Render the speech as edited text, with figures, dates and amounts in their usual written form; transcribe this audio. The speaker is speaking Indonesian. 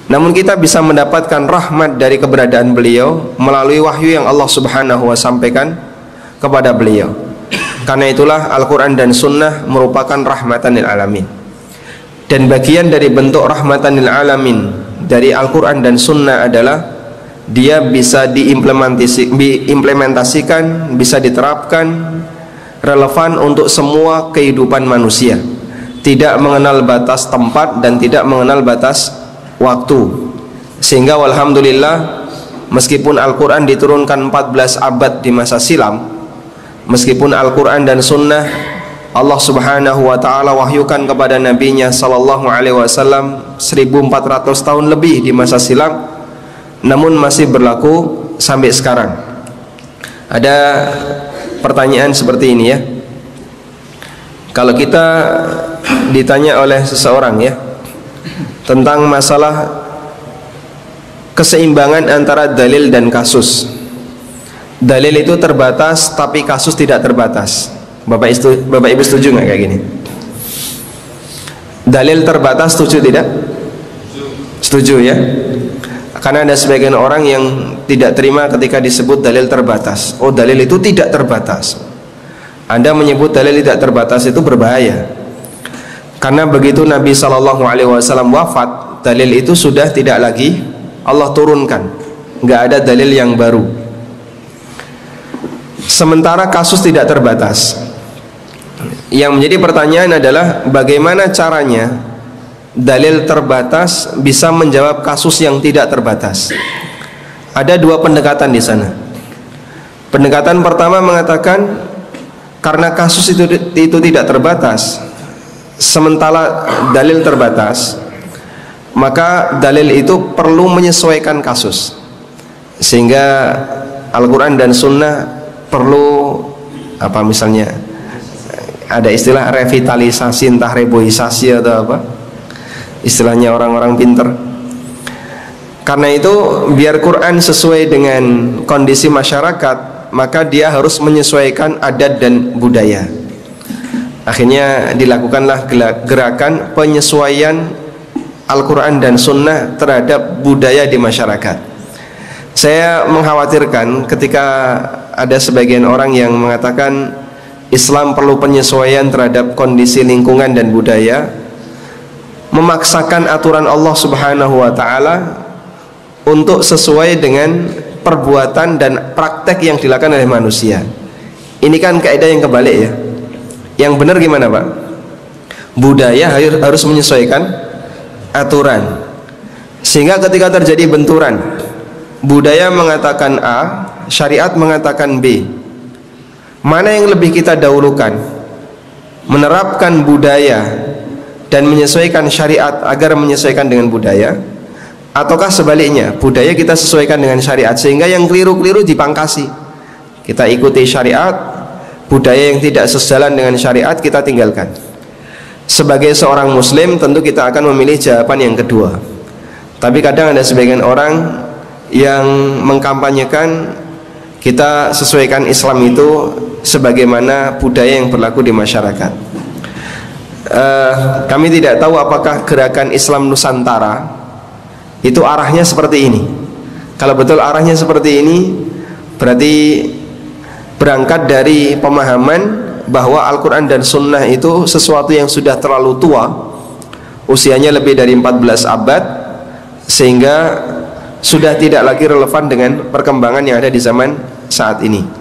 Namun kita bisa mendapatkan rahmat dari keberadaan beliau melalui wahyu yang Allah Subhanahu wa sampaikan kepada beliau. Karena itulah Al-Quran dan Sunnah merupakan rahmatan lil alamin. Dan bagian dari bentuk rahmatan lil alamin dari Al-Quran dan Sunnah adalah dia bisa diimplementasikan, bisa diterapkan, relevan untuk semua kehidupan manusia, tidak mengenal batas tempat dan tidak mengenal batas waktu. Sehingga walhamdulillah, meskipun Al-Quran diturunkan 14 abad di masa silam, meskipun Al-Quran dan Sunnah Allah Subhanahu wa ta'ala wahyukan kepada Nabi-Nya Sallallahu Alaihi Wasallam 1400 tahun lebih di masa silam, namun masih berlaku sampai sekarang. Ada pertanyaan seperti ini ya, kalau kita ditanya oleh seseorang ya tentang masalah keseimbangan antara dalil dan kasus. Dalil itu terbatas tapi kasus tidak terbatas. Bapak Ibu setuju nggak kayak gini? Dalil terbatas setuju tidak? Setuju ya. Karena ada sebagian orang yang tidak terima ketika disebut dalil terbatas. Oh, dalil itu tidak terbatas. Anda menyebut dalil tidak terbatas itu berbahaya. Karena begitu Nabi Shallallahu Alaihi Wasallam wafat, dalil itu sudah tidak lagi Allah turunkan, nggak ada dalil yang baru. Sementara kasus tidak terbatas. Yang menjadi pertanyaan adalah bagaimana caranya dalil terbatas bisa menjawab kasus yang tidak terbatas. Ada dua pendekatan di sana. Pendekatan pertama mengatakan karena kasus itu tidak terbatas, sementara dalil terbatas, maka dalil itu perlu menyesuaikan kasus. Sehingga Al-Quran dan Sunnah perlu apa, misalnya ada istilah revitalisasi, entah reboisasi atau apa istilahnya orang-orang pinter. Karena itu biar Quran sesuai dengan kondisi masyarakat, maka dia harus menyesuaikan adat dan budaya. Akhirnya dilakukanlah gerakan penyesuaian Al-Quran dan Sunnah terhadap budaya di masyarakat. Saya mengkhawatirkan ketika ada sebagian orang yang mengatakan Islam perlu penyesuaian terhadap kondisi lingkungan dan budaya, memaksakan aturan Allah Subhanahu wa ta'ala untuk sesuai dengan perbuatan dan praktek yang dilakukan oleh manusia. Ini kan kaidah yang kebalik ya. Yang benar gimana Pak? Budaya harus menyesuaikan aturan. Sehingga ketika terjadi benturan, budaya mengatakan A, syariat mengatakan B, mana yang lebih kita dahulukan? Menerapkan budaya dan menyesuaikan syariat agar menyesuaikan dengan budaya, ataukah sebaliknya, budaya kita sesuaikan dengan syariat sehingga yang keliru-keliru dipangkasi, kita ikuti syariat, budaya yang tidak sejalan dengan syariat kita tinggalkan. Sebagai seorang muslim tentu kita akan memilih jawaban yang kedua. Tapi kadang ada sebagian orang yang mengkampanyekan kita sesuaikan Islam itu sebagaimana budaya yang berlaku di masyarakat. Kami tidak tahu apakah gerakan Islam Nusantara itu arahnya seperti ini. Kalau betul arahnya seperti ini, berarti berangkat dari pemahaman bahwa Al-Quran dan Sunnah itu sesuatu yang sudah terlalu tua, usianya lebih dari 14 abad, sehingga sudah tidak lagi relevan dengan perkembangan yang ada di zaman saat ini.